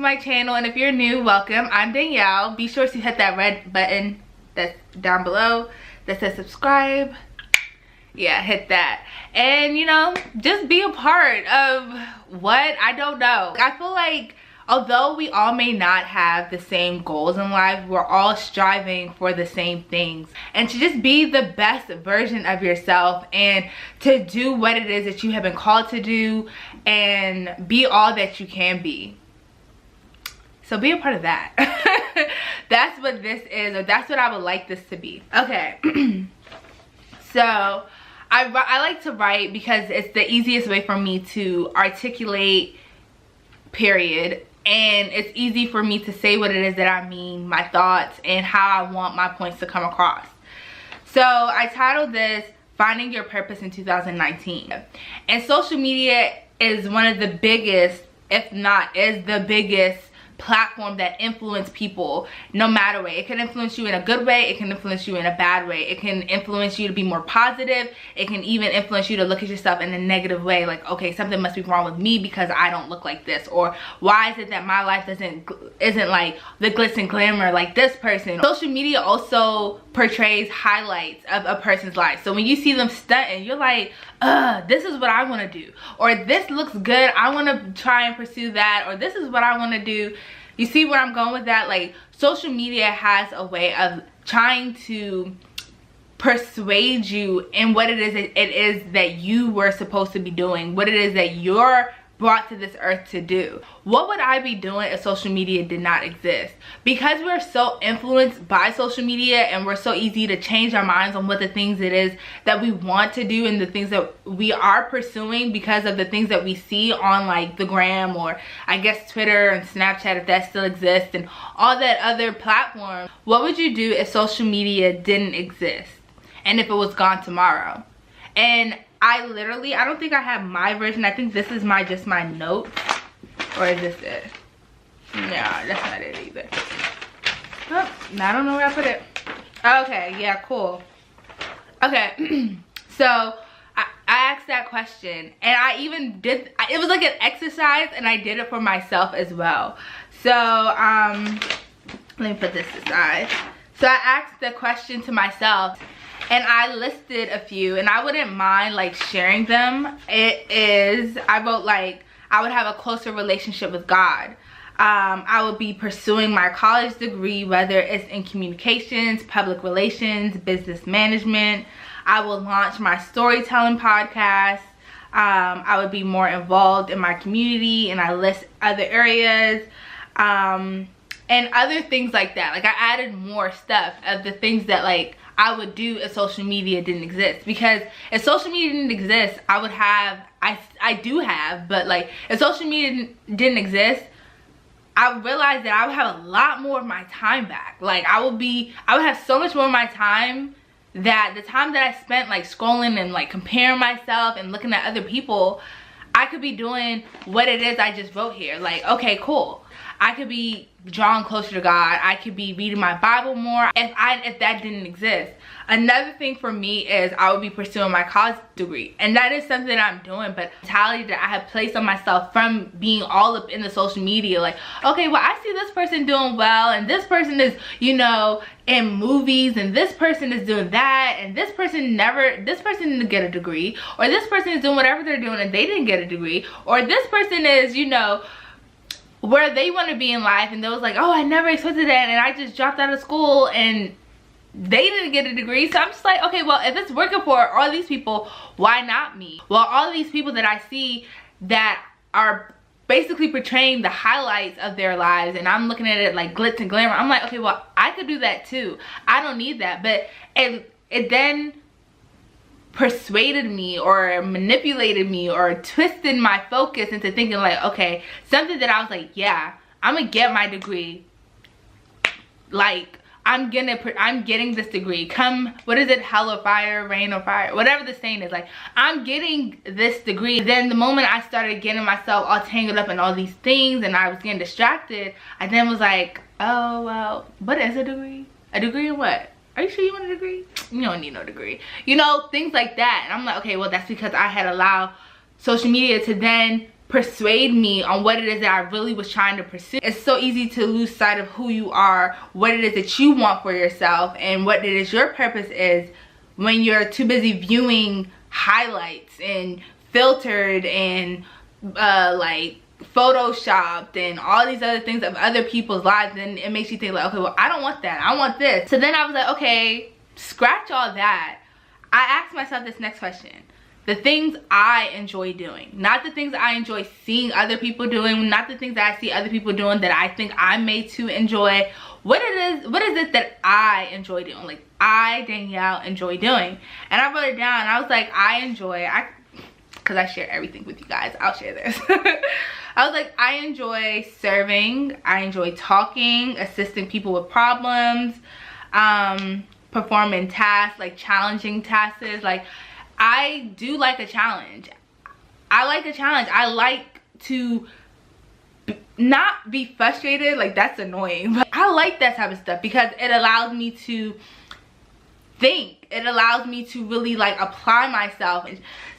my channel, and if you're new, welcome. I'm Danielle. Be sure to hit that red button that's down below that says subscribe. Yeah, hit that. And you know, just be a part of what, I don't know. I feel like although we all may not have the same goals in life, we're all striving for the same things. And to just be the best version of yourself and to do what it is that you have been called to do and be all that you can be. So be a part of that. That's what this is, or that's what I would like this to be. Okay. So I like to write because it's the easiest way for me to articulate, period. And it's easy for me to say what it is that I mean, my thoughts, and how I want my points to come across. So I titled this Finding Your Purpose in 2019. And social media is one of the biggest, if not is the biggest, platform that influence people no matter way. It can influence you in a good way, it can influence you in a bad way, it can influence you to be more positive, it can even influence you to look at yourself in a negative way, like, okay, something must be wrong with me because I don't look like this, or why is it that my life isn't like the glitz and glamour like this person. Social media also portrays highlights of a person's life, so when you see them stunting, you're like, this is what I want to do, or this looks good, I want to try and pursue that, or this is what I want to do. You see where I'm going with that? Like, social media has a way of trying to persuade you in what it is that you were supposed to be doing, what it is that you're brought to this earth to do. What would I be doing if social media did not exist? Because we're so influenced by social media and we're so easy to change our minds on what the things it is that we want to do and the things that we are pursuing because of the things that we see on like the gram, or I guess Twitter and Snapchat, if that still exists, and all that other platform. What would you do if social media didn't exist and if it was gone tomorrow? And I don't think I have my version. I think this is just my notes. Or is this it? No, that's not it either. Oh, I don't know where I put it. Okay, yeah, cool. Okay, so I asked that question, and I even did, it was like an exercise, and I did it for myself as well. So, let me put this aside. So I asked the question to myself, and I listed a few, and I wouldn't mind like sharing them. I wrote like, I would have a closer relationship with God. I would be pursuing my college degree, whether it's in communications, public relations, business management. I will launch my storytelling podcast. I would be more involved in my community, and I list other areas. And other things like that. Like, I added more stuff of the things that like I would do if social media didn't exist. Because if social media didn't exist, I would have, I do have, but like if social media didn't exist, I realized that I would have a lot more of my time back. Like, I would have so much more of my time, that the time that I spent like scrolling and like comparing myself and looking at other people, I could be doing what it is I just wrote here. Like, okay, cool. I could be drawn closer to God. I could be reading my Bible more if that didn't exist. Another thing for me is I would be pursuing my college degree. And that is something that I'm doing, but the mentality that I have placed on myself from being all up in the social media, like, okay, well, I see this person doing well, and this person is, you know, in movies, and this person is doing that, and this person didn't get a degree, or this person is doing whatever they're doing and they didn't get a degree, or this person is, you know, where they want to be in life, and they was like, oh, I never expected that, and I just dropped out of school and they didn't get a degree. So I'm just like, okay, well, if it's working for all these people, why not me? Well, all of these people that I see that are basically portraying the highlights of their lives, and I'm looking at it like glitz and glamour, I'm like, okay, well, I could do that too. I don't need that. But it then persuaded me or manipulated me or twisted my focus into thinking like, okay, something that I was like, yeah, I'm gonna get my degree, like I'm getting this degree, come, what is it, hell or fire, rain or fire, whatever the saying is, like, I'm getting this degree. Then the moment I started getting myself all tangled up in all these things and I was getting distracted, I then was like, oh, well, what is a degree? A degree in what? Are you sure you want a degree? You don't need no degree. You know, things like that. And I'm like, okay, well, that's because I had allowed social media to then persuade me on what it is that I really was trying to pursue. It's so easy to lose sight of who you are, what it is that you want for yourself, and what it is your purpose is when you're too busy viewing highlights and filtered and like photoshopped and all these other things of other people's lives. And it makes you think like, okay, well, I don't want that, I want this. So then I was like, okay, scratch all that. I asked myself this next question: the things I enjoy doing, not the things I enjoy seeing other people doing, not the things that I see other people doing that I think I'm made to enjoy. What is it that I enjoy doing? Like, I, Danielle, enjoy doing. And I wrote it down, and I was like, because I share everything with you guys, I'll share this. I was like, I enjoy serving, I enjoy talking, assisting people with problems, performing tasks, like challenging tasks. Like, I do like a challenge. I like a challenge. I like to not be frustrated. Like, that's annoying, but I like that type of stuff because it allows me to think. It allows me to really like apply myself.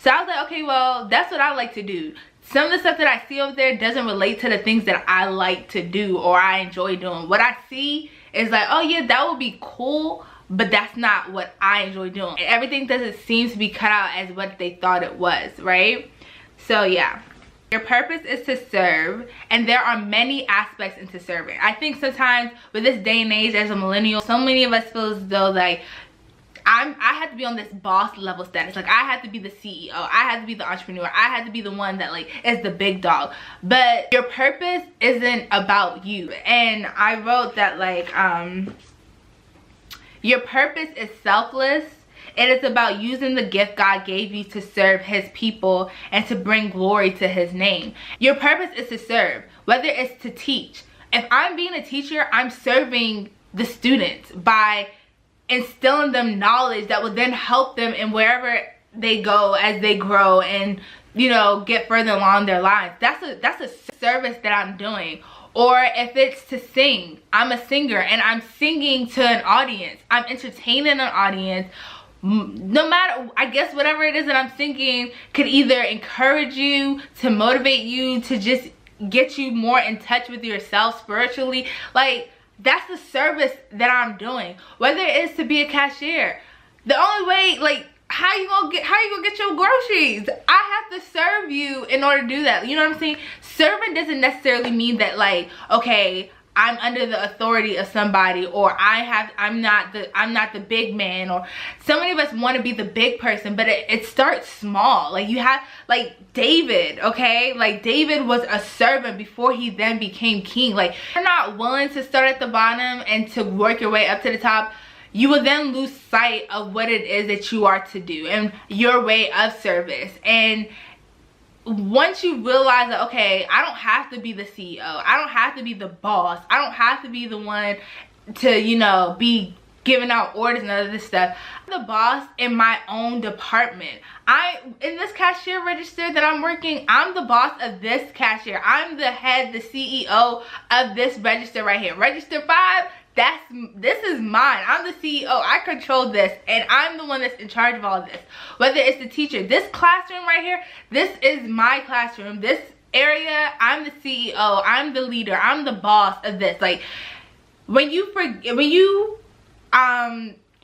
So I was like, okay, well, that's what I like to do. Some of the stuff that I see over there doesn't relate to the things that I like to do or I enjoy doing. What I see is like, oh yeah, that would be cool, but that's not what I enjoy doing. Everything doesn't seem to be cut out as what they thought it was, right? So yeah, your purpose is to serve, and there are many aspects into serving. I think sometimes with this day and age as a millennial, so many of us feel as though like I have to be on this boss level status. Like, I have to be the CEO, I have to be the entrepreneur, I have to be the one that like is the big dog. But your purpose isn't about you. And I wrote that like your purpose is selfless. It is about using the gift God gave you to serve his people and to bring glory to his name. Your purpose is to serve, whether it's to teach. If I'm being a teacher, I'm serving the students by instilling them knowledge that will then help them in wherever they go as they grow and, you know, get further along their lives. That's a service that I'm doing. Or if it's to sing, I'm a singer and I'm singing to an audience. I'm entertaining an audience. No matter, I guess whatever it is that I'm singing could either encourage you, to motivate you, to just get you more in touch with yourself spiritually. Like, that's the service that I'm doing. Whether it is to be a cashier, the only way, like, how you gonna get your groceries? I have to serve you in order to do that. You know what I'm saying? Serving doesn't necessarily mean that like, okay, I'm under the authority of somebody, or I'm not the big man, or so many of us want to be the big person, but it starts small. Like, you have like David, okay? Like, David was a servant before he then became king. Like, if you're not willing to start at the bottom and to work your way up to the top, you will then lose sight of what it is that you are to do and your way of service. And once you realize that, okay, I don't have to be the CEO, I don't have to be the boss, I don't have to be the one to, you know, be giving out orders and all of this stuff. I'm the boss in my own department. In this cashier register that I'm working, I'm the boss of this cashier. I'm the head, the CEO of this register right here. Register 5, this is mine. I'm the CEO. I control this, and I'm the one that's in charge of all this. Whether it's the teacher, this classroom right here, this is my classroom. This area, I'm the CEO. I'm the leader. I'm the boss of this. Like, when you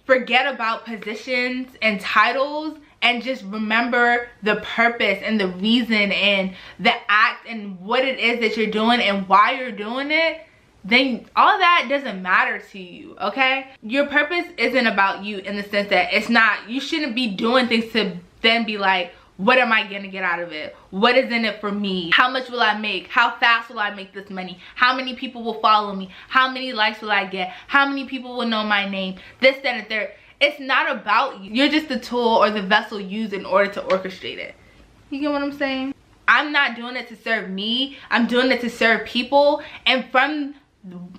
forget about positions and titles and just remember the purpose and the reason and the act and what it is that you're doing and why you're doing it, then all that doesn't matter to you, okay? Your purpose isn't about you in the sense that it's not, you shouldn't be doing things to then be like, what am I gonna get out of it? What is in it for me? How much will I make? How fast will I make this money? How many people will follow me? How many likes will I get? How many people will know my name? This, that, and third. It's not about you. You're just the tool or the vessel used in order to orchestrate it. You get what I'm saying? I'm not doing it to serve me. I'm doing it to serve people. And from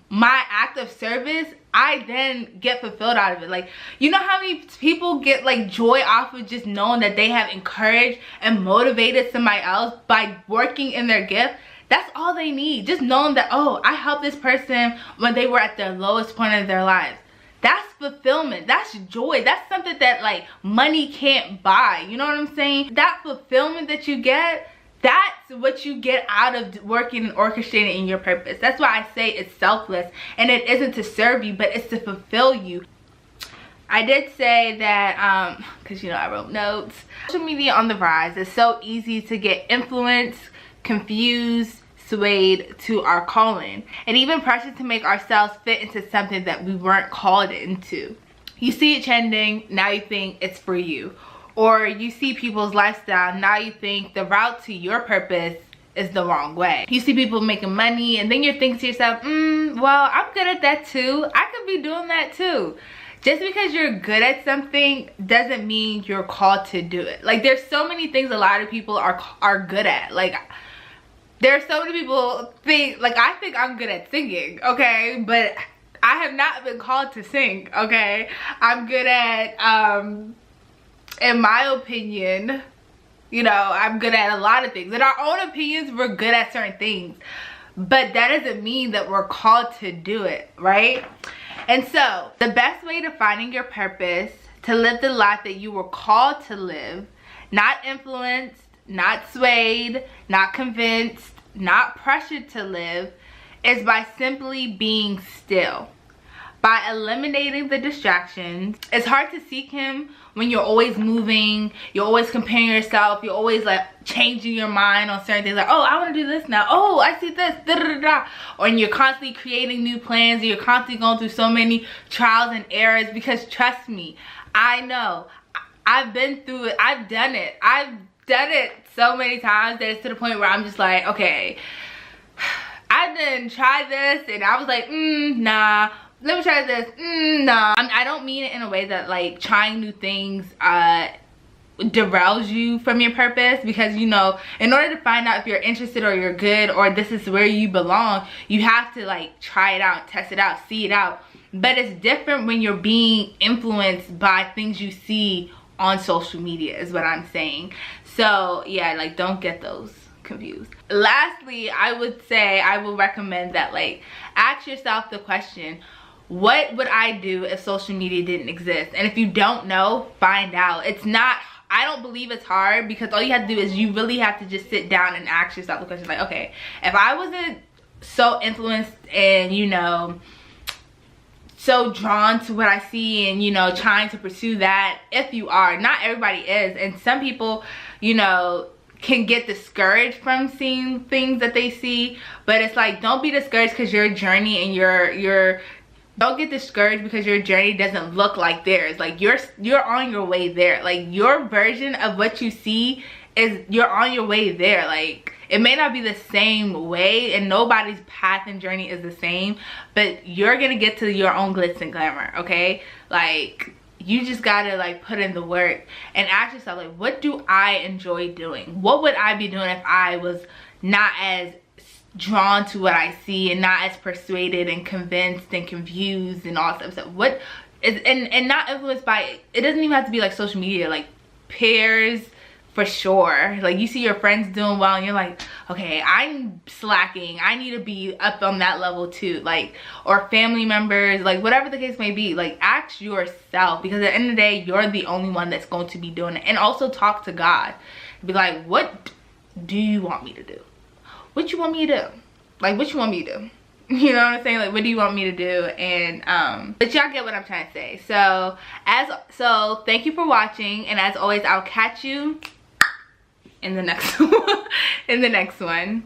my act of service, I then get fulfilled out of it. Like, you know how many people get like joy off of just knowing that they have encouraged and motivated somebody else by working in their gift? That's all they need. Just knowing that, oh, I helped this person when they were at their lowest point of their lives. That's fulfillment. That's joy. That's something that like money can't buy. You know what I'm saying? That fulfillment that you get, That's what you get out of working and orchestrating in your purpose. That's why I say it's selfless, and it isn't to serve you, but it's to fulfill you. I did say that, because you know I wrote notes. Social media on the rise. It's so easy to get influenced, confused, swayed to our calling, and even pressure to make ourselves fit into something that we weren't called into. You see it trending, now you think it's for you. Or you see people's lifestyle, now you think the route to your purpose is the wrong way. You see people making money, and then you're thinking to yourself, well, I'm good at that too. I could be doing that too. Just because you're good at something doesn't mean you're called to do it. Like, there's so many things a lot of people are good at. Like, there's so many people think, like, I think I'm good at singing, okay? But I have not been called to sing, okay? I'm good at, in my opinion, you know, I'm good at a lot of things. In our own opinions, we're good at certain things. But that doesn't mean that we're called to do it, right? And so, the best way to finding your purpose, to live the life that you were called to live, not influenced, not swayed, not convinced, not pressured to live, is by simply being still. By eliminating the distractions. It's hard to seek him when you're always moving, you're always comparing yourself, you're always like changing your mind on certain things, like, oh, I want to do this now, oh, I see this, da da da. Or you're constantly creating new plans, and you're constantly going through so many trials and errors, because trust me, I know, I've been through it, I've done it so many times that it's to the point where I'm just like, okay, I didn't try this, and I was like, nah, let me try this, nah. I don't mean it in a way that, like, trying new things derails you from your purpose, because, you know, in order to find out if you're interested or you're good or this is where you belong, you have to, like, try it out, test it out, see it out. But it's different when you're being influenced by things you see on social media, is what I'm saying. So yeah, like, don't get those confused. Lastly, I would say, I will recommend that, like, ask yourself the question, what would I do if social media didn't exist? And if you don't know, find out. It's not, I don't believe it's hard, because all you have to do is you really have to just sit down and ask yourself the question, like, okay, if I wasn't so influenced and, you know, so drawn to what I see and, you know, trying to pursue that, if you are, not everybody is, and some people, you know, can get discouraged from seeing things that they see, but it's like, don't be discouraged because your journey and your don't get discouraged because your journey doesn't look like theirs. Like, you're on your way there. Like, your version of what you see is, you're on your way there. Like, it may not be the same way, and nobody's path and journey is the same, but you're gonna get to your own glitz and glamour, okay? Like, you just gotta, like, put in the work and ask yourself, like, what do I enjoy doing? What would I be doing if I was not as drawn to what I see and not as persuaded and convinced and confused and all that stuff? What is, and not influenced by, it doesn't even have to be like social media, like peers, for sure. Like, you see your friends doing well and you're like, okay, I'm slacking, I need to be up on that level too. Like, or family members, like, whatever the case may be, like, ask yourself, because at the end of the day, you're the only one that's going to be doing it. And also talk to God. Be like, what do you want me to do? What you want me to do? Like, what you want me to do? You know what I'm saying? Like, what do you want me to do? And but y'all get what I'm trying to say. So thank you for watching, and as always, I'll catch you in the next one.